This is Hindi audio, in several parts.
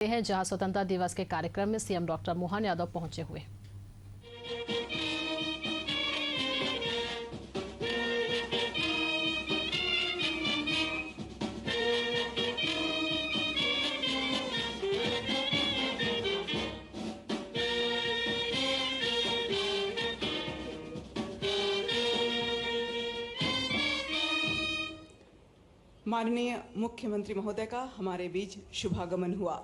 हैं जहां स्वतंत्रता दिवस के कार्यक्रम में सीएम डॉक्टर मोहन यादव पहुंचे हुए। माननीय मुख्यमंत्री महोदय का हमारे बीच शुभागमन हुआ।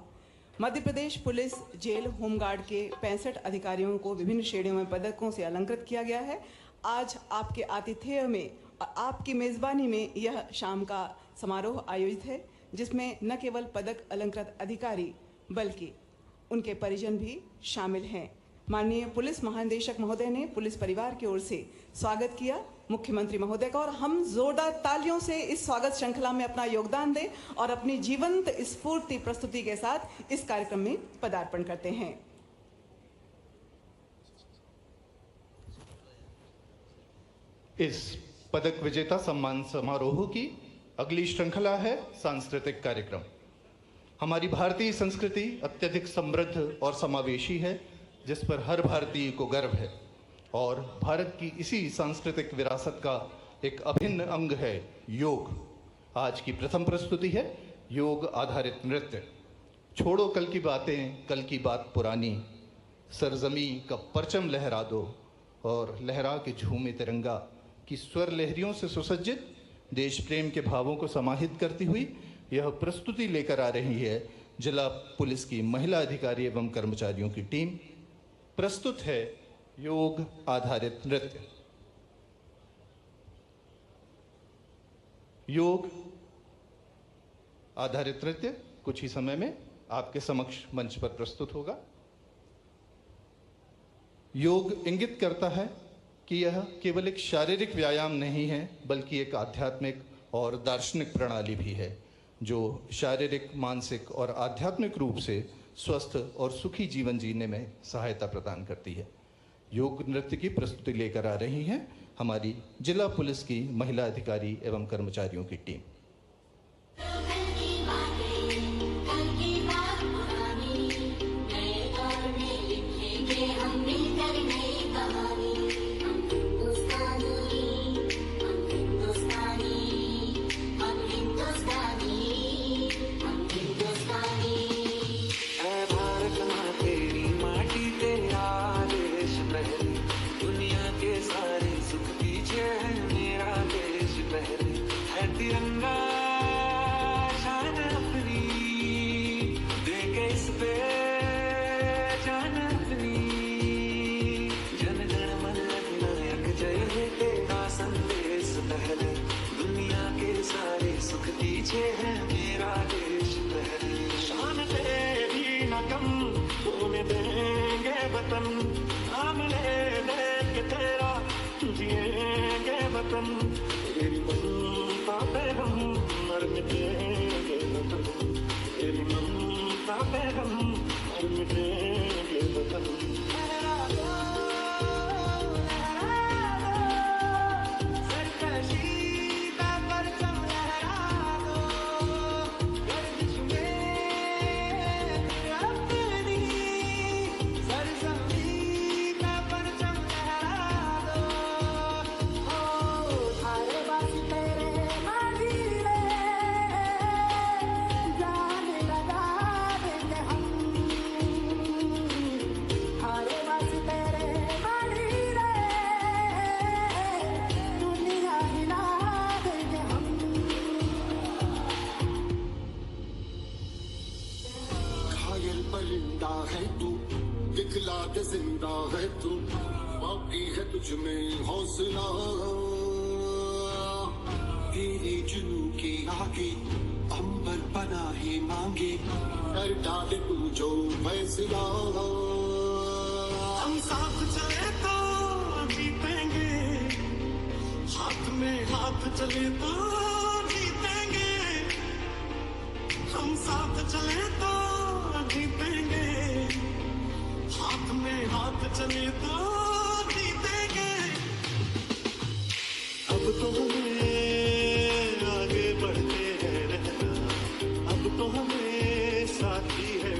Madhya Pradesh police jail home guard के 65 अधिकारियों को विभिन्न श्रेणियों में पदकों से अलंकृत किया गया है। आज आपके आतिथ्य में आपकी मेजबानी में यह शाम का समारोह आयोजित है, जिसमें न केवल पदक अलंकृत अधिकारी बल्कि उनके परिजन भी शामिल हैं। माननीय पुलिस महानिदेशक महोदय ने पुलिस परिवार की ओर से स्वागत किया मुख्यमंत्री महोदय का, और हम जोरदार तालियों से इस स्वागत श्रृंखला में अपना योगदान दें और अपनी जीवंत स्फूर्ति प्रस्तुति के साथ इस कार्यक्रम में पदार्पण करते हैं। इस पदक विजेता सम्मान समारोह की अगली श्रृंखला है सांस्कृतिक कार्यक्रम। हमारी भारतीय संस्कृति अत्यधिक समृद्ध और समावेशी है, जिस पर हर भारतीय को गर्व है, और भारत की इसी सांस्कृतिक विरासत का एक अभिन्न अंग है योग। आज की प्रथम प्रस्तुति है योग आधारित नृत्य। छोड़ो कल की बातें, कल की बात पुरानी, सरजमी का परचम लहरा दो और लहरा के झूमे तिरंगा की स्वर लहरियों से सुसज्जित देश प्रेम के भावों को समाहित करती हुई यह प्रस्तुति लेकर आ रही है जिला पुलिस की महिला अधिकारी एवं कर्मचारियों की टीम। प्रस्तुत है योग आधारित नृत्य। योग आधारित नृत्य कुछ ही समय में आपके समक्ष मंच पर प्रस्तुत होगा। योग इंगित करता है कि यह केवल एक शारीरिक व्यायाम नहीं है, बल्कि एक आध्यात्मिक और दार्शनिक प्रणाली भी है, जो शारीरिक, मानसिक और आध्यात्मिक रूप से स्वस्थ और सुखी जीवन जीने में सहायता प्रदान करती है। योग नृत्य की प्रस्तुति लेकर आ रही हैं हमारी जिला पुलिस की महिला अधिकारी एवं कर्मचारियों की टीम। तिरंगा शान अपनी देके इस पे जान अपनी, जन गण मन अधिनायक जय है तेरा संदेश पहले, दुनिया के सारे सुख दीजे है मेरा देश पहले। शान तेरी न कम होने देंगे वतन, नाम ले लेके तेरा जिएंगे वतन, तेरी ममता पे हम मर मिटेंगे वतन, तेरी ममता पे हम मर मिटेंगे वतन। परिंदा है तू, दिखला के जिंदा है तू, बाकी है तुझ में हौसला, तेरे जुनू के आगे अंबर बना है मांगे, कर डाले तू जो फैसला। हम साथ चले तो जीतेंगे, हाथ में हाथ चले तो जीतेंगे, हम साथ चले तो जीतेंगे, हाथ में हाथ चले तो जीतेंगे। अब तो हमें आगे बढ़ते हैं रहना, अब तो हमें साथी है।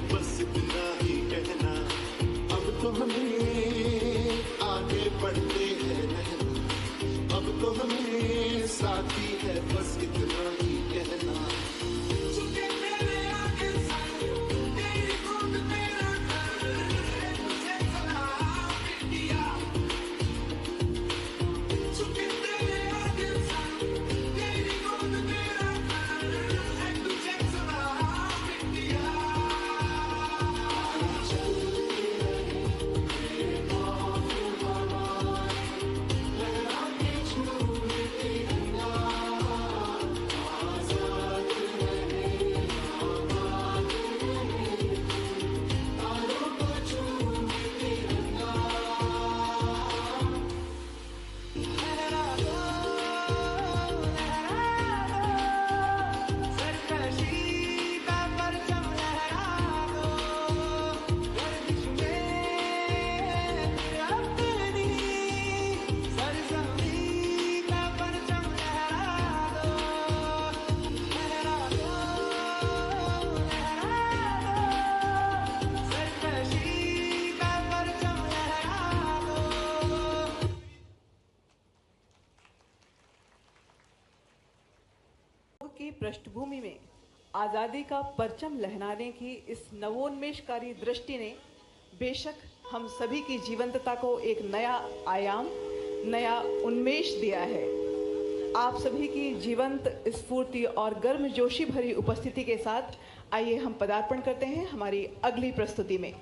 पृष्ठभूमि में आज़ादी का परचम लहराने की इस नवोन्मेषकारी दृष्टि ने बेशक हम सभी की जीवंतता को एक नया आयाम, नया उन्मेष दिया है। आप सभी की जीवंत स्फूर्ति और गर्मजोशी भरी उपस्थिति के साथ आइए हम पदार्पण करते हैं हमारी अगली प्रस्तुति में।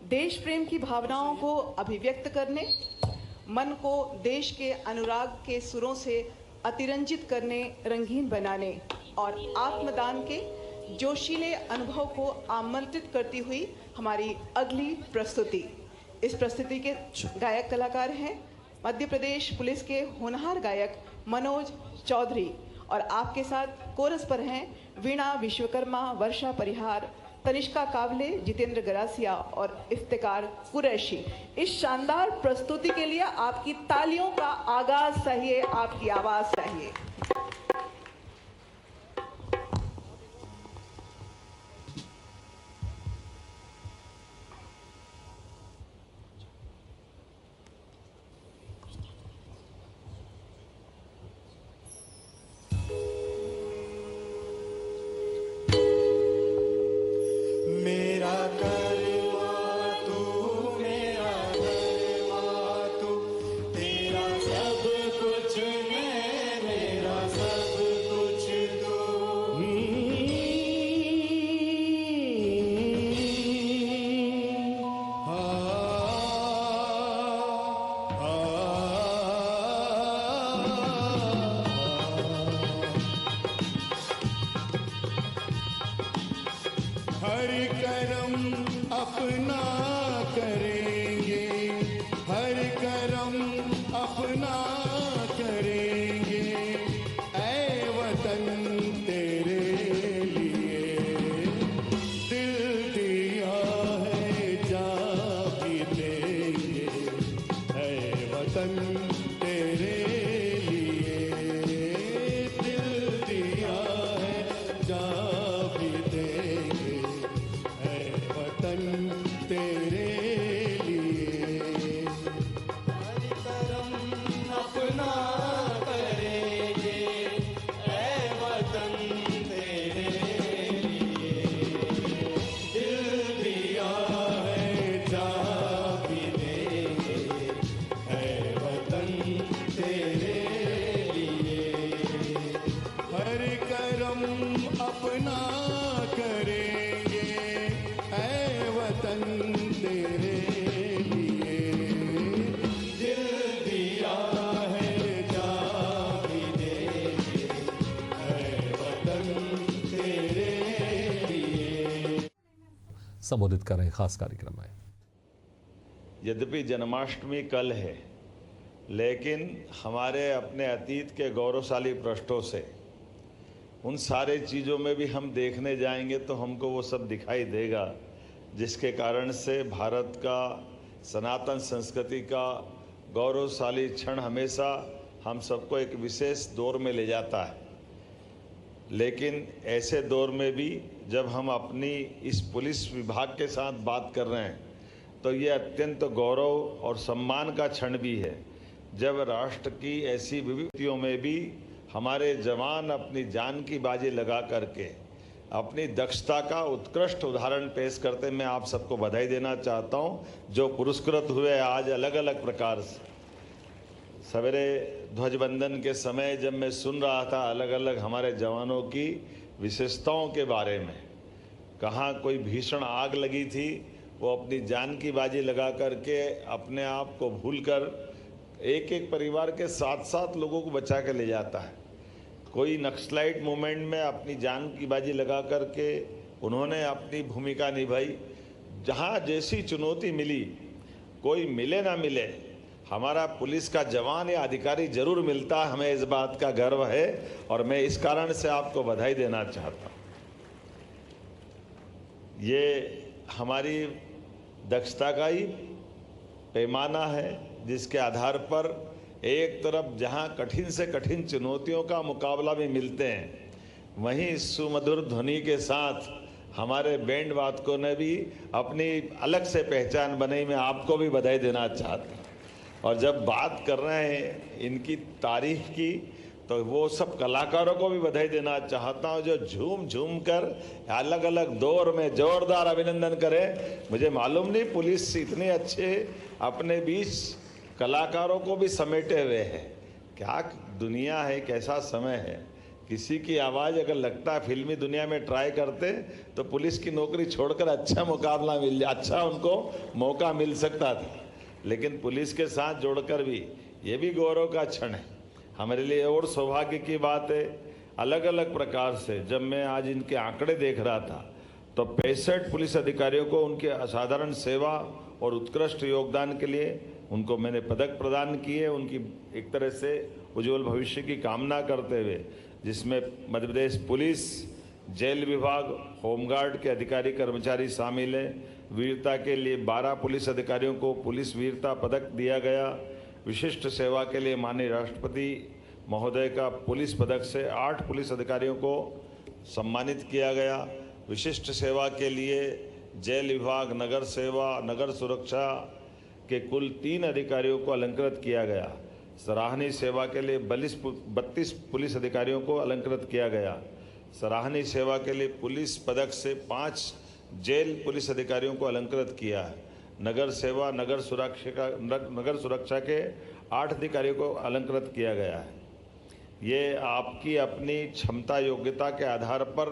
देश प्रेम की भावनाओं को अभिव्यक्त करने, मन को देश के अनुराग के सुरों से अतिरंजित करने, रंगीन बनाने और आत्मदान के जोशीले अनुभव को आमंत्रित करती हुई हमारी अगली प्रस्तुति। इस प्रस्तुति के गायक कलाकार हैं मध्य प्रदेश पुलिस के होनहार गायक मनोज चौधरी और आपके साथ कोरस पर हैं वीणा विश्वकर्मा, वर्षा परिहार, तनिष्का कावले, जितेंद्र गरासिया और इफ्तिकार कुरैशी। इस शानदार प्रस्तुति के लिए आपकी तालियों का आगाज चाहिए, आपकी आवाज चाहिए। मेरा करवा तू, मेरा घरवा तू, तेरा सब कुछ मैं, मेरा सब कुछ तू। हर करम अपना करेंगे, हर करम अपना करेंगे, ऐ वतन तेरे लिए दिल दिया है, जान भी देंगे, ऐ वतन तेरे लिए दिल दिया है, जान भी देंगे, ऐ वतन तेरे लिए। हर करम अपना करेंगे, ऐ वतन तेरे लिए दिल दिया है, जान भी देंगे, ऐ वतन तेरे लिए। हर करम अपना करेंगे, ऐ वतन तेरे लिए दिल दिया है, जान भी देंगे, ऐ वतन तेरे लिए। संबोधित कर रहे खास कार्यक्रम में। यद्यपि जन्माष्टमी कल है, लेकिन हमारे अपने अतीत के गौरवशाली पृष्ठों से उन सारे चीज़ों में भी हम देखने जाएंगे तो हमको वो सब दिखाई देगा जिसके कारण से भारत का सनातन संस्कृति का गौरवशाली क्षण हमेशा हम सबको एक विशेष दौर में ले जाता है। लेकिन ऐसे दौर में भी जब हम अपनी इस पुलिस विभाग के साथ बात कर रहे हैं तो ये अत्यंत गौरव और सम्मान का क्षण भी है जब राष्ट्र की ऐसी विभूतियों में भी हमारे जवान अपनी जान की बाजी लगा करके अपनी दक्षता का उत्कृष्ट उदाहरण पेश करते। मैं आप सबको बधाई देना चाहता हूं जो पुरस्कृत हुए आज अलग अलग प्रकार से। सवेरे ध्वजबंधन के समय जब मैं सुन रहा था अलग अलग हमारे जवानों की विशेषताओं के बारे में, कहाँ कोई भीषण आग लगी थी, वो अपनी जान की बाजी लगा करके अपने आप को भूलकर एक एक परिवार के 7-7 लोगों को बचा के ले जाता है। कोई नक्सलाइट मूवमेंट में अपनी जान की बाजी लगा करके उन्होंने अपनी भूमिका निभाई। जहाँ जैसी चुनौती मिली, कोई मिले ना मिले, हमारा पुलिस का जवान या अधिकारी जरूर मिलता है। हमें इस बात का गर्व है और मैं इस कारण से आपको बधाई देना चाहता हूँ। ये हमारी दक्षता का ही पैमाना है जिसके आधार पर एक तरफ जहां कठिन से कठिन चुनौतियों का मुकाबला भी मिलते हैं, वहीं सुमधुर ध्वनि के साथ हमारे बैंड वादकों ने भी अपनी अलग से पहचान बनाई। मैं आपको भी बधाई देना चाहता हूँ। और जब बात कर रहे हैं इनकी तारीख की, तो वो सब कलाकारों को भी बधाई देना चाहता हूँ जो झूम झूम कर अलग अलग दौर में जोरदार अभिनंदन करें। मुझे मालूम नहीं पुलिस इतने अच्छे अपने बीच कलाकारों को भी समेटे हुए है। क्या दुनिया है, कैसा समय है। किसी की आवाज़ अगर लगता है फिल्मी दुनिया में ट्राई करते तो पुलिस की नौकरी छोड़कर अच्छा मुकाबला अच्छा उनको मौका मिल सकता था, लेकिन पुलिस के साथ जोड़कर भी ये भी गौरव का क्षण है हमारे लिए। और सौभाग्य की बात है, अलग अलग प्रकार से जब मैं आज इनके आंकड़े देख रहा था तो 65 पुलिस अधिकारियों को उनके असाधारण सेवा और उत्कृष्ट योगदान के लिए उनको मैंने पदक प्रदान किए, उनकी एक तरह से उज्जवल भविष्य की कामना करते हुए, जिसमें मध्य प्रदेश पुलिस, जेल विभाग, होमगार्ड के अधिकारी कर्मचारी शामिल हैं। वीरता के लिए 12 पुलिस अधिकारियों को पुलिस वीरता पदक दिया गया। विशिष्ट सेवा के लिए माननीय राष्ट्रपति महोदय का पुलिस पदक से 8 पुलिस अधिकारियों को सम्मानित किया गया। विशिष्ट सेवा के लिए जेल विभाग, नगर सेवा, नगर सुरक्षा के कुल 3 अधिकारियों को अलंकृत किया गया। सराहनीय सेवा के लिए 32 पुलिस अधिकारियों को अलंकृत किया गया। सराहनीय सेवा के लिए पुलिस पदक से 5 जेल पुलिस अधिकारियों को अलंकृत किया है। नगर सेवा, नगर सुरक्षा के 8 अधिकारियों को अलंकृत किया गया है। ये आपकी अपनी क्षमता योग्यता के आधार पर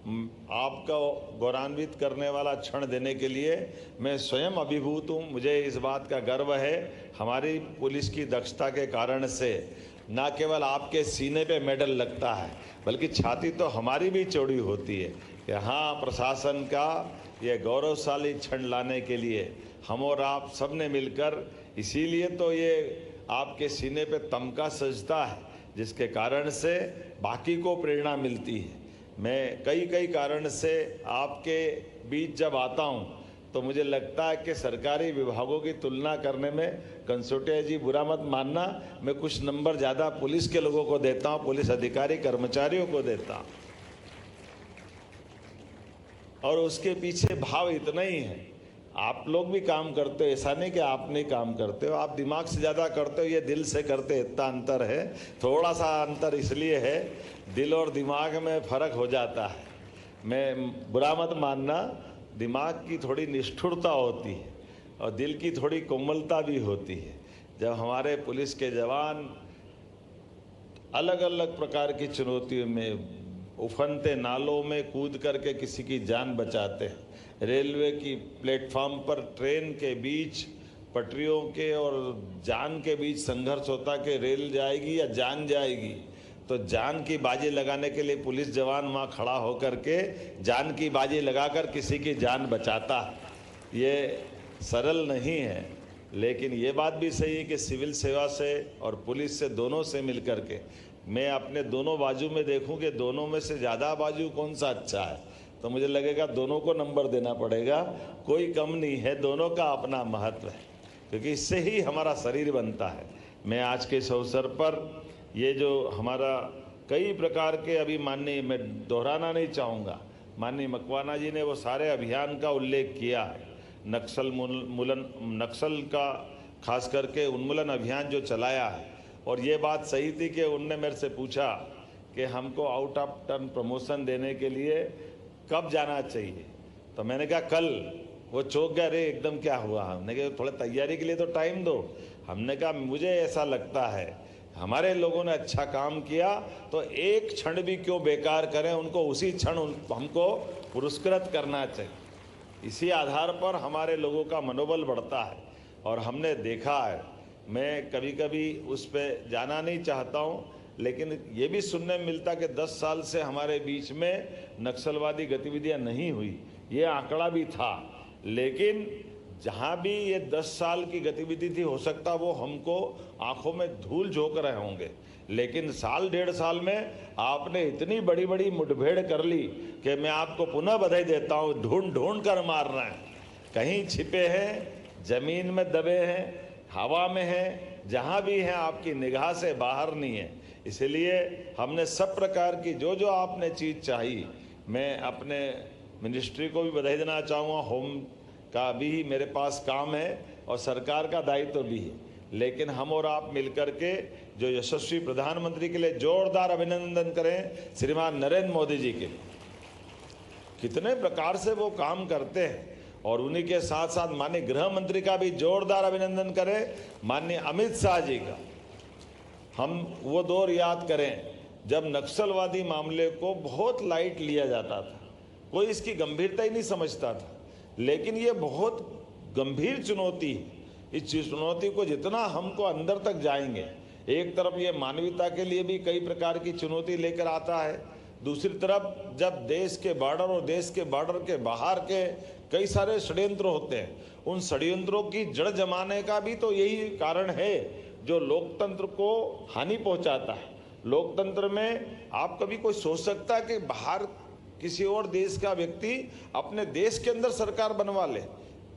आपका गौरवान्वित करने वाला क्षण देने के लिए मैं स्वयं अभिभूत हूँ। मुझे इस बात का गर्व है, हमारी पुलिस की दक्षता के कारण से न केवल आपके सीने पे मेडल लगता है बल्कि छाती तो हमारी भी चौड़ी होती है कि हाँ, प्रशासन का ये गौरवशाली क्षण लाने के लिए हम और आप सब ने मिलकर, इसीलिए तो ये आपके सीने पे तमका सजता है, जिसके कारण से बाकी को प्रेरणा मिलती है। मैं कई कारण से आपके बीच जब आता हूँ तो मुझे लगता है कि सरकारी विभागों की तुलना करने में, कंसोटिया जी बुरा मत मानना, मैं कुछ नंबर ज़्यादा पुलिस के लोगों को देता हूँ, पुलिस अधिकारी कर्मचारियों को देता हूँ। और उसके पीछे भाव इतना ही है, आप लोग भी काम करते हो, ऐसा नहीं कि आप नहीं काम करते हो, आप दिमाग से ज़्यादा करते हो, ये दिल से करते, इतना अंतर है। थोड़ा सा अंतर इसलिए है, दिल और दिमाग में फ़र्क हो जाता है। मैं बुरा मत मानना, दिमाग की थोड़ी निष्ठुरता होती है और दिल की थोड़ी कोमलता भी होती है। जब हमारे पुलिस के जवान अलग अलग प्रकार की चुनौतियों में, उफनते नालों में कूद करके किसी की जान बचाते हैं, रेलवे की प्लेटफॉर्म पर ट्रेन के बीच पटरियों के और जान के बीच संघर्ष होता कि रेल जाएगी या जान जाएगी, तो जान की बाजी लगाने के लिए पुलिस जवान वहाँ खड़ा होकर के जान की बाजी लगाकर किसी की जान बचाता। ये सरल नहीं है, लेकिन ये बात भी सही है कि सिविल सेवा से और पुलिस से, दोनों से मिलकर के मैं अपने दोनों बाजू में देखूं कि दोनों में से ज़्यादा बाजू कौन सा अच्छा है, तो मुझे लगेगा दोनों को नंबर देना पड़ेगा। कोई कम नहीं है, दोनों का अपना महत्व है, क्योंकि इससे ही हमारा शरीर बनता है। मैं आज के इस अवसर पर ये जो हमारा कई प्रकार के, अभी माननीय, मैं दोहराना नहीं चाहूँगा, माननीय मकवाना जी ने वो सारे अभियान का उल्लेख किया है। नक्सल का खास करके उन्मूलन अभियान जो चलाया है, और ये बात सही थी कि उनने मेरे से पूछा कि हमको आउट ऑफ टर्न प्रमोशन देने के लिए कब जाना चाहिए, तो मैंने कहा कल। वो चौंक गया, अरे एकदम क्या हुआ। हमने कहा थोड़ा तैयारी के लिए तो टाइम दो। हमने कहा मुझे ऐसा लगता है हमारे लोगों ने अच्छा काम किया तो एक क्षण भी क्यों बेकार करें, उनको उसी क्षण हमको पुरस्कृत करना चाहिए। इसी आधार पर हमारे लोगों का मनोबल बढ़ता है। और हमने देखा है, मैं कभी कभी उस पर जाना नहीं चाहता हूँ, लेकिन ये भी सुनने में मिलता कि 10 साल से हमारे बीच में नक्सलवादी गतिविधियां नहीं हुई, ये आंकड़ा भी था। लेकिन जहाँ भी ये 10 साल की गतिविधि थी, हो सकता वो हमको आंखों में धूल झोंक रहे होंगे, लेकिन साल 1.5 साल में आपने इतनी बड़ी बड़ी मुठभेड़ कर ली कि मैं आपको पुनः बधाई देता हूँ। ढूंढ ढूंढ कर मार रहे हैं, कहीं छिपे हैं, जमीन में दबे हैं, हवा में हैं, जहाँ भी हैं आपकी निगाह से बाहर नहीं है। इसलिए हमने सब प्रकार की जो जो आपने चीज़ चाहिए, मैं अपने मिनिस्ट्री को भी बधाई देना चाहूँगा। होम का भी मेरे पास काम है और सरकार का दायित्व भी है, लेकिन हम और आप मिलकर के जो यशस्वी प्रधानमंत्री के लिए जोरदार अभिनंदन करें श्रीमान नरेंद्र मोदी जी के लिए। कितने प्रकार से वो काम करते हैं। और उन्हीं के साथ साथ माननीय गृह मंत्री का भी जोरदार अभिनंदन करें, माननीय अमित शाह जी का। हम वो दौर याद करें जब नक्सलवादी मामले को बहुत लाइट लिया जाता था, कोई इसकी गंभीरता ही नहीं समझता था, लेकिन ये बहुत गंभीर चुनौती है। इस चुनौती को जितना हमको अंदर तक जाएंगे, एक तरफ ये मानवता के लिए भी कई प्रकार की चुनौती लेकर आता है, दूसरी तरफ जब देश के बॉर्डर और देश के बॉर्डर के बाहर के कई सारे षड्यंत्र होते हैं, उन षड्यंत्रों की जड़ जमाने का भी तो यही कारण है जो लोकतंत्र को हानि पहुंचाता है। लोकतंत्र में आप कभी कोई सोच सकता है कि बाहर किसी और देश का व्यक्ति अपने देश के अंदर सरकार बनवा ले?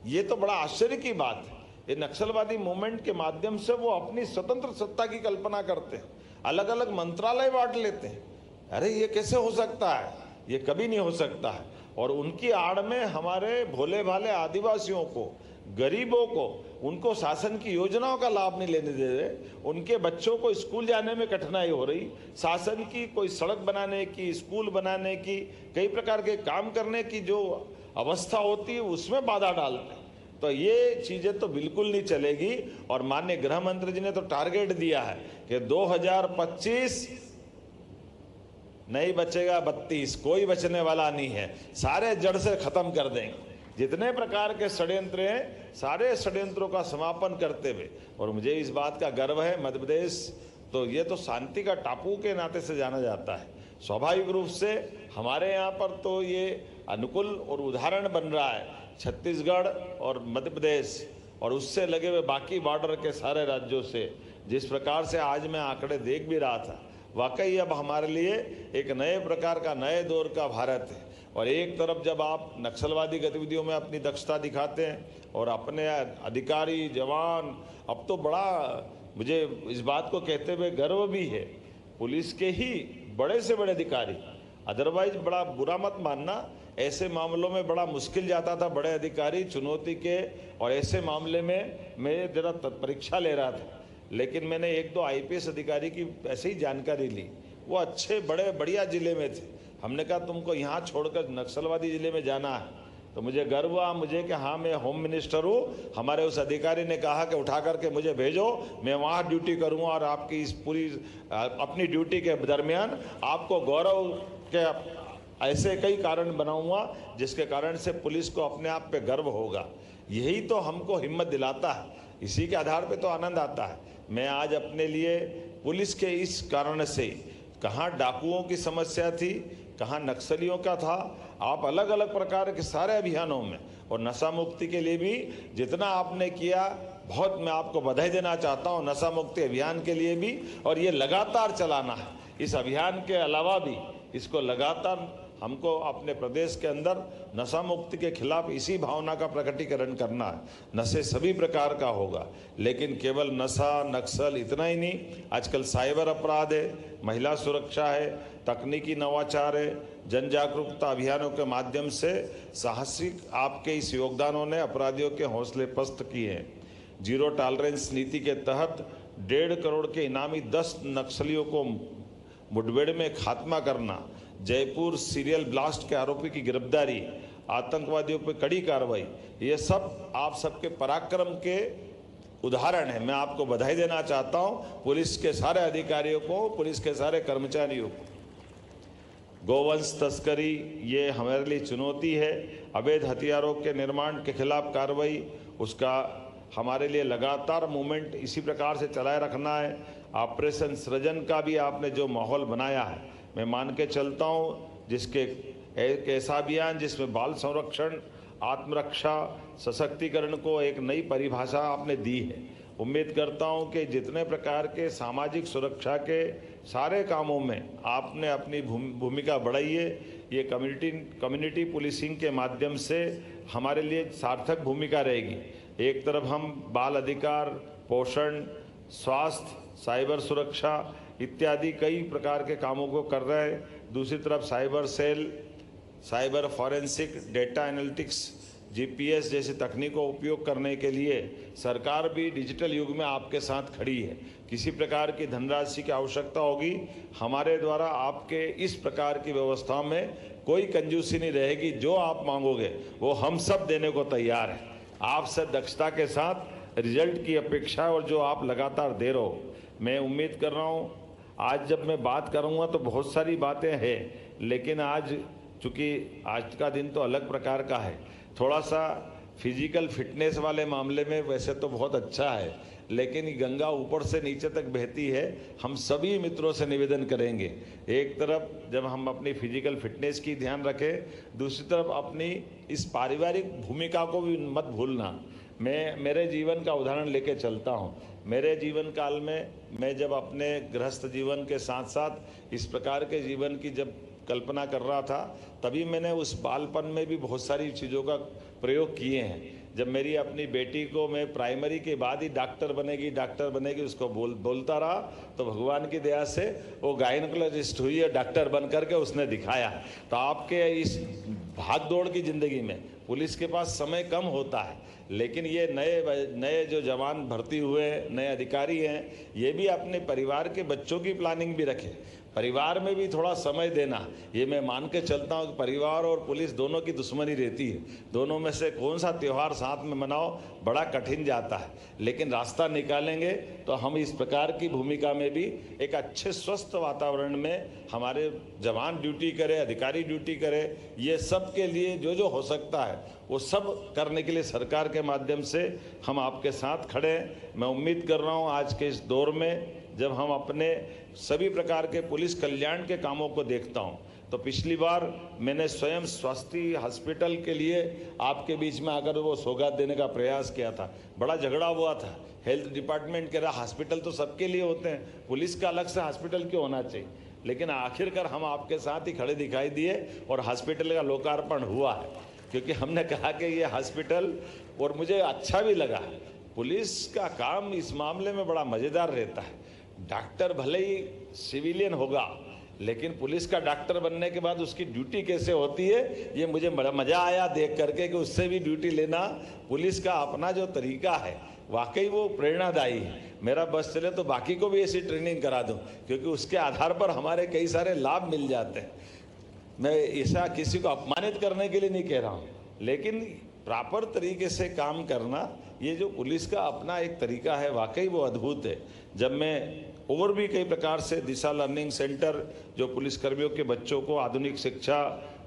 ये तो बड़ा आश्चर्य की बात है। ये नक्सलवादी मूवमेंट के माध्यम से वो अपनी स्वतंत्र सत्ता की कल्पना करते हैं, अलग अलग मंत्रालय बांट लेते हैं। अरे ये कैसे हो सकता है? ये कभी नहीं हो सकता है। और उनकी आड़ में हमारे भोले भाले आदिवासियों को, गरीबों को, उनको शासन की योजनाओं का लाभ नहीं लेने दे रहे, उनके बच्चों को स्कूल जाने में कठिनाई हो रही, शासन की कोई सड़क बनाने की, स्कूल बनाने की, कई प्रकार के काम करने की जो अवस्था होती है उसमें बाधा डालते हैं। तो ये चीजें तो बिल्कुल नहीं चलेगी। और माननीय गृह मंत्री जी ने तो टारगेट दिया है कि 2025 नहीं बचेगा 32, कोई बचने वाला नहीं है, सारे जड़ से खत्म कर देंगे। जितने प्रकार के षड्यंत्र हैं, सारे षड्यंत्रों का समापन करते हुए। और मुझे इस बात का गर्व है, मध्य प्रदेश तो ये तो शांति का टापू के नाते से जाना जाता है। स्वाभाविक रूप से हमारे यहाँ पर तो ये अनुकूल और उदाहरण बन रहा है छत्तीसगढ़ और मध्य प्रदेश और उससे लगे हुए बाकी बॉर्डर के सारे राज्यों से। जिस प्रकार से आज मैं आंकड़े देख भी रहा था, वाकई अब हमारे लिए एक नए प्रकार का, नए दौर का भारत है। और एक तरफ जब आप नक्सलवादी गतिविधियों में अपनी दक्षता दिखाते हैं और अपने अधिकारी जवान, अब तो बड़ा मुझे इस बात को कहते हुए गर्व भी है, पुलिस के ही बड़े से बड़े अधिकारी, अदरवाइज बड़ा बुरा मत मानना, ऐसे मामलों में बड़ा मुश्किल जाता था बड़े अधिकारी चुनौती के। और ऐसे मामले में मैं जरा परीक्षा ले रहा था, लेकिन मैंने एक दो IPS अधिकारी की ऐसे ही जानकारी ली, वो अच्छे बड़े बढ़िया जिले में थे। हमने कहा तुमको यहाँ छोड़कर नक्सलवादी जिले में जाना है, तो मुझे गर्व हुआ मुझे कि हाँ मैं होम मिनिस्टर हूँ। हमारे उस अधिकारी ने कहा कि उठा करके मुझे भेजो, मैं वहाँ ड्यूटी करूँगा और आपकी इस पूरी अपनी ड्यूटी के दरमियान आपको गौरव के ऐसे कई कारण बनाऊंगा जिसके कारण से पुलिस को अपने आप पे गर्व होगा। यही तो हमको हिम्मत दिलाता है, इसी के आधार पे तो आनंद आता है। मैं आज अपने लिए पुलिस के इस कारण से, कहाँ डाकुओं की समस्या थी, कहाँ नक्सलियों का था, आप अलग अलग प्रकार के सारे अभियानों में और नशा मुक्ति के लिए भी जितना आपने किया, बहुत मैं आपको बधाई देना चाहता हूँ नशा मुक्ति अभियान के लिए भी। और ये लगातार चलाना है। इस अभियान के अलावा भी इसको लगातार हमको अपने प्रदेश के अंदर नशा मुक्ति के खिलाफ इसी भावना का प्रकटीकरण करना है। नशे सभी प्रकार का होगा, लेकिन केवल नशा नक्सल इतना ही नहीं, आजकल साइबर अपराध है, महिला सुरक्षा है, तकनीकी नवाचार है, जन जागरूकता अभियानों के माध्यम से साहसिक आपके इस योगदानों ने अपराधियों के हौसले पस्त किए हैं। जीरो टॉलरेंस नीति के तहत 1.5 करोड़ के इनामी 10 नक्सलियों को मुठभेड़ में खात्मा करना, जयपुर सीरियल ब्लास्ट के आरोपी की गिरफ्तारी, आतंकवादियों पर कड़ी कार्रवाई, ये सब आप सबके पराक्रम के उदाहरण है। मैं आपको बधाई देना चाहता हूँ, पुलिस के सारे अधिकारियों को, पुलिस के सारे कर्मचारियों को। गोवंश तस्करी ये हमारे लिए चुनौती है। अवैध हथियारों के निर्माण के खिलाफ कार्रवाई, उसका हमारे लिए लगातार मूवमेंट इसी प्रकार से चलाए रखना है। ऑपरेशन सृजन का भी आपने जो माहौल बनाया है, मैं मान के चलता हूँ, जिसके एक ऐसा अभियान जिसमें बाल संरक्षण, आत्मरक्षा, सशक्तिकरण को एक नई परिभाषा आपने दी है। उम्मीद करता हूँ कि जितने प्रकार के सामाजिक सुरक्षा के सारे कामों में आपने अपनी भूमिका बढ़ाई है, ये कम्युनिटी पुलिसिंग के माध्यम से हमारे लिए सार्थक भूमिका रहेगी। एक तरफ हम बाल अधिकार, पोषण, स्वास्थ्य, साइबर सुरक्षा इत्यादि कई प्रकार के कामों को कर रहे हैं, दूसरी तरफ cyber cell, cyber forensic, data analytics, GPS जैसी तकनीकों का उपयोग करने के लिए सरकार भी डिजिटल युग में आपके साथ खड़ी है। किसी प्रकार की धनराशि की आवश्यकता होगी, हमारे द्वारा आपके इस प्रकार की व्यवस्था में कोई कंजूसी नहीं रहेगी। जो आप मांगोगे वो हम सब देने को तैयार हैं। आपसे दक्षता के साथ रिजल्ट की अपेक्षा और जो आप लगातार दे रहे हो, मैं उम्मीद कर रहा हूँ आज जब मैं बात करूँगा तो बहुत सारी बातें हैं, लेकिन आज चूँकि आज का दिन तो अलग प्रकार का है, थोड़ा सा फिजिकल फिटनेस वाले मामले में वैसे तो बहुत अच्छा है, लेकिन गंगा ऊपर से नीचे तक बहती है। हम सभी मित्रों से निवेदन करेंगे, एक तरफ जब हम अपनी फिजिकल फिटनेस की ध्यान रखें, दूसरी तरफ अपनी इस पारिवारिक भूमिका को भी मत भूलना। मैं मेरे जीवन का उदाहरण लेके चलता हूँ। मेरे जीवन काल में मैं जब अपने गृहस्थ जीवन के साथ साथ इस प्रकार के जीवन की जब कल्पना कर रहा था, तभी मैंने उस बालपन में भी बहुत सारी चीज़ों का प्रयोग किए हैं। जब मेरी अपनी बेटी को मैं प्राइमरी के बाद ही डॉक्टर बनेगी उसको बोलता रहा, तो भगवान की दया से वो गायनेकोलॉजिस्ट हुई है, डॉक्टर बन करके उसने दिखाया। तो आपके इस भाग दौड़ की ज़िंदगी में पुलिस के पास समय कम होता है, लेकिन ये नए जो जवान भर्ती हुए नए अधिकारी हैं, ये भी अपने परिवार के बच्चों की प्लानिंग भी रखें, परिवार में भी थोड़ा समय देना। ये मैं मान के चलता हूँ कि परिवार और पुलिस दोनों की दुश्मनी रहती है, दोनों में से कौन सा त्यौहार साथ में मनाओ बड़ा कठिन जाता है, लेकिन रास्ता निकालेंगे तो हम इस प्रकार की भूमिका में भी एक अच्छे स्वस्थ वातावरण में हमारे जवान ड्यूटी करें, अधिकारी ड्यूटी करें। ये सब के लिए जो जो हो सकता है वो सब करने के लिए सरकार के माध्यम से हम आपके साथ खड़े हैं। मैं उम्मीद कर रहा हूँ आज के इस दौर में जब हम अपने सभी प्रकार के पुलिस कल्याण के कामों को देखता हूं, तो पिछली बार मैंने स्वयं स्वास्थ्य हॉस्पिटल के लिए आपके बीच में आकर वो सौगात देने का प्रयास किया था। बड़ा झगड़ा हुआ था, हेल्थ डिपार्टमेंट कह रहा हॉस्पिटल तो सबके लिए होते हैं, पुलिस का अलग से हॉस्पिटल क्यों होना चाहिए, लेकिन आखिरकार हम आपके साथ ही खड़े दिखाई दिए और हॉस्पिटल का लोकार्पण हुआ है, क्योंकि हमने कहा कि ये हॉस्पिटल, और मुझे अच्छा भी लगा, पुलिस का काम इस मामले में बड़ा मज़ेदार रहता है। डॉक्टर भले ही सिविलियन होगा, लेकिन पुलिस का डॉक्टर बनने के बाद उसकी ड्यूटी कैसे होती है, ये मुझे बड़ा मज़ा आया देख करके कि उससे भी ड्यूटी लेना। पुलिस का अपना जो तरीका है वाकई वो प्रेरणादायी है। मेरा बस चले तो बाकी को भी ऐसी ट्रेनिंग करा दूं, क्योंकि उसके आधार पर हमारे कई सारे लाभ मिल जाते हैं। मैं ऐसा किसी को अपमानित करने के लिए नहीं कह रहा हूँ, लेकिन प्रॉपर तरीके से काम करना, ये जो पुलिस का अपना एक तरीका है वाकई वो अद्भुत है। जब मैं और भी कई प्रकार से दिशा लर्निंग सेंटर जो पुलिसकर्मियों के बच्चों को आधुनिक शिक्षा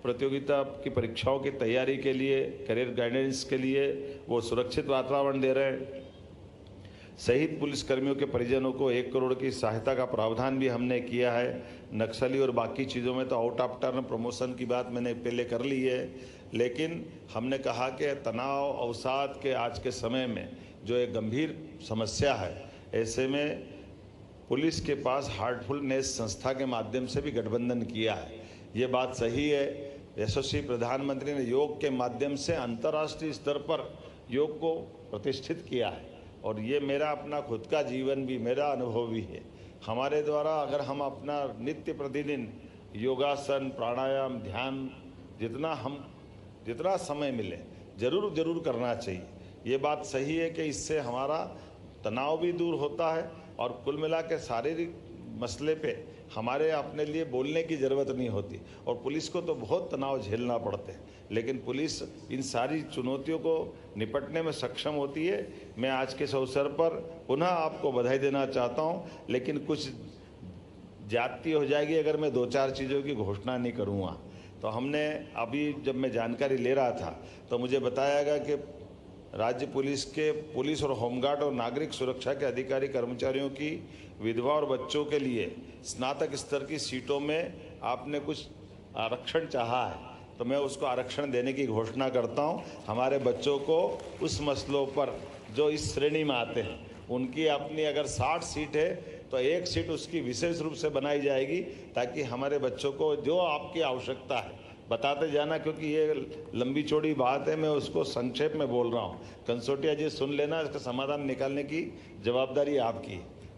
प्रतियोगिता की परीक्षाओं की तैयारी के लिए, करियर गाइडेंस के लिए वो सुरक्षित वातावरण दे रहे हैं। शहीद पुलिसकर्मियों के परिजनों को 1 करोड़ की सहायता का प्रावधान भी हमने किया है। नक्सली और बाकी चीज़ों में तो आउट ऑफ टर्न प्रमोशन की बात मैंने पहले कर ली है, लेकिन हमने कहा कि तनाव अवसाद के आज के समय में जो एक गंभीर समस्या है, ऐसे में पुलिस के पास हार्टफुलनेस संस्था के माध्यम से भी गठबंधन किया है। ये बात सही है। यशस्वी प्रधानमंत्री ने योग के माध्यम से अंतर्राष्ट्रीय स्तर पर योग को प्रतिष्ठित किया है, और ये मेरा अपना खुद का जीवन भी, मेरा अनुभव भी है। हमारे द्वारा अगर हम अपना नित्य प्रतिदिन योगासन, प्राणायाम, ध्यान जितना समय मिले ज़रूर करना चाहिए। ये बात सही है कि इससे हमारा तनाव भी दूर होता है, और कुल मिला के शारीरिक मसले पे हमारे अपने लिए बोलने की ज़रूरत नहीं होती। और पुलिस को तो बहुत तनाव झेलना पड़ते हैं, लेकिन पुलिस इन सारी चुनौतियों को निपटने में सक्षम होती है। मैं आज के इस अवसर पर पुनः आपको बधाई देना चाहता हूं, लेकिन कुछ ज्यादती हो जाएगी अगर मैं 2-4 चीज़ों की घोषणा नहीं करूँगा। तो हमने अभी जब मैं जानकारी ले रहा था तो मुझे बताया गया कि राज्य पुलिस के पुलिस और होमगार्ड और नागरिक सुरक्षा के अधिकारी कर्मचारियों की विधवा और बच्चों के लिए स्नातक स्तर की सीटों में आपने कुछ आरक्षण चाहा है, तो मैं उसको आरक्षण देने की घोषणा करता हूं। हमारे बच्चों को उस मसलों पर जो इस श्रेणी में आते हैं, उनकी अपनी अगर 60 सीट है तो 1 सीट उसकी विशेष रूप से बनाई जाएगी, ताकि हमारे बच्चों को जो आपकी आवश्यकता है बताते जाना, क्योंकि ये लंबी चौड़ी बात है, मैं उसको संक्षेप में बोल रहा हूँ। कंसोटिया जी सुन लेना, इसका समाधान निकालने की जवाबदारी आपकी,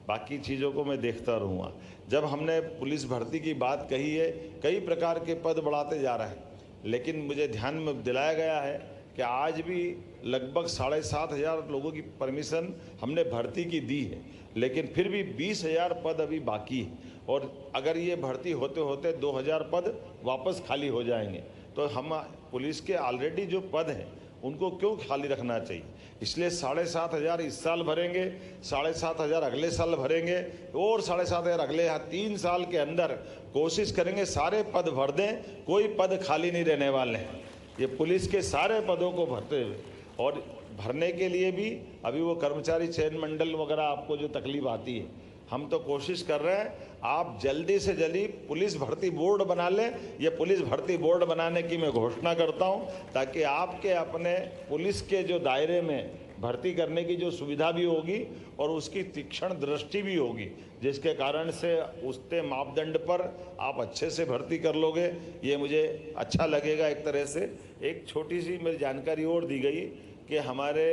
बाकी चीज़ों को मैं देखता रहूँगा। जब हमने पुलिस भर्ती की बात कही है, कई प्रकार के पद बढ़ाते जा रहे हैं, लेकिन मुझे ध्यान में दिलाया गया है कि आज भी लगभग 7,500 लोगों की परमिशन हमने भर्ती की दी है, लेकिन फिर भी 20,000 पद अभी बाकी है। और अगर ये भर्ती होते होते 2,000 पद वापस खाली हो जाएंगे, तो हम पुलिस के ऑलरेडी जो पद हैं उनको क्यों खाली रखना चाहिए। इसलिए 7,500 इस साल भरेंगे, 7,500 अगले साल भरेंगे, और 7,500 अगले 3 साल के अंदर कोशिश करेंगे सारे पद भर दें, कोई पद खाली नहीं रहने वाले हैं। ये पुलिस के सारे पदों को भरते हुए, और भरने के लिए भी अभी वो कर्मचारी चयन मंडल वगैरह आपको जो तकलीफ आती है, हम तो कोशिश कर रहे हैं आप जल्दी से जल्दी पुलिस भर्ती बोर्ड बना लें। ये पुलिस भर्ती बोर्ड बनाने की मैं घोषणा करता हूं, ताकि आपके अपने पुलिस के जो दायरे में भर्ती करने की जो सुविधा भी होगी और उसकी तीक्ष्ण दृष्टि भी होगी, जिसके कारण से उसके मापदंड पर आप अच्छे से भर्ती कर लोगे। ये मुझे अच्छा लगेगा एक तरह से। एक छोटी सी मेरी जानकारी और दी गई कि हमारे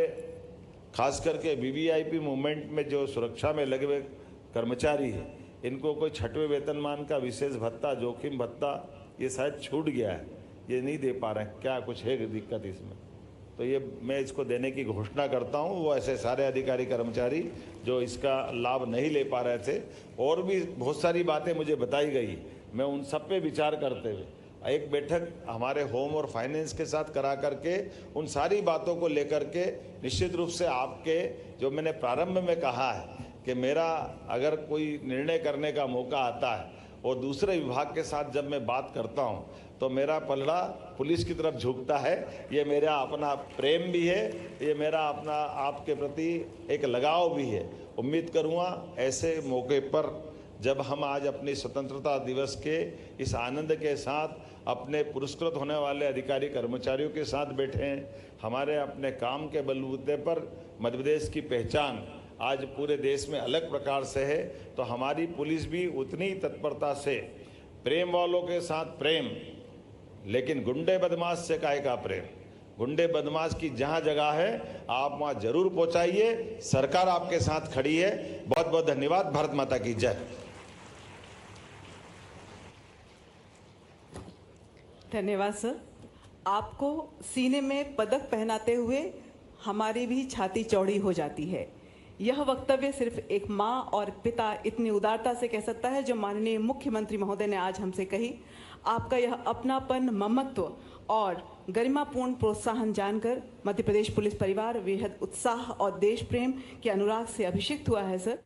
खास करके वीवीआईपी मूवमेंट में जो सुरक्षा में लगे हुए कर्मचारी है, इनको कोई 6वें वेतनमान का विशेष भत्ता, जोखिम भत्ता, ये शायद छूट गया है, ये नहीं दे पा रहे हैं। क्या कुछ है दिक्कत इसमें? तो ये मैं इसको देने की घोषणा करता हूँ। वो ऐसे सारे अधिकारी कर्मचारी जो इसका लाभ नहीं ले पा रहे थे, और भी बहुत सारी बातें मुझे बताई गई, मैं उन सब पे विचार करते हुए एक बैठक हमारे होम और फाइनेंस के साथ करा करके उन सारी बातों को लेकर के निश्चित रूप से आपके, जो मैंने प्रारंभ में कहा है कि मेरा अगर कोई निर्णय करने का मौका आता है और दूसरे विभाग के साथ जब मैं बात करता हूं, तो मेरा पलड़ा पुलिस की तरफ झुकता है। ये मेरा अपना प्रेम भी है, ये मेरा अपना आपके प्रति एक लगाव भी है। उम्मीद करूँगा ऐसे मौके पर जब हम आज अपनी स्वतंत्रता दिवस के इस आनंद के साथ अपने पुरस्कृत होने वाले अधिकारी कर्मचारियों के साथ बैठे हैं, हमारे अपने काम के बलबूते पर मध्य प्रदेश की पहचान आज पूरे देश में अलग प्रकार से है, तो हमारी पुलिस भी उतनी तत्परता से, प्रेम वालों के साथ प्रेम, लेकिन गुंडे बदमाश से काहे का प्रेम। गुंडे बदमाश की जहां जगह है आप वहां जरूर पहुंचाइए। सरकार आपके साथ खड़ी है। बहुत बहुत धन्यवाद। भारत माता की जय। धन्यवाद सर। आपको सीने में पदक पहनाते हुए हमारी भी छाती चौड़ी हो जाती है। यह वक्तव्य सिर्फ एक माँ और पिता इतनी उदारता से कह सकता है, जो माननीय मुख्यमंत्री महोदय ने आज हमसे कही। आपका यह अपनापन, ममत्व और गरिमापूर्ण प्रोत्साहन जानकर मध्य प्रदेश पुलिस परिवार बेहद उत्साह और देश प्रेम के अनुराग से अभिषिक्त हुआ है सर।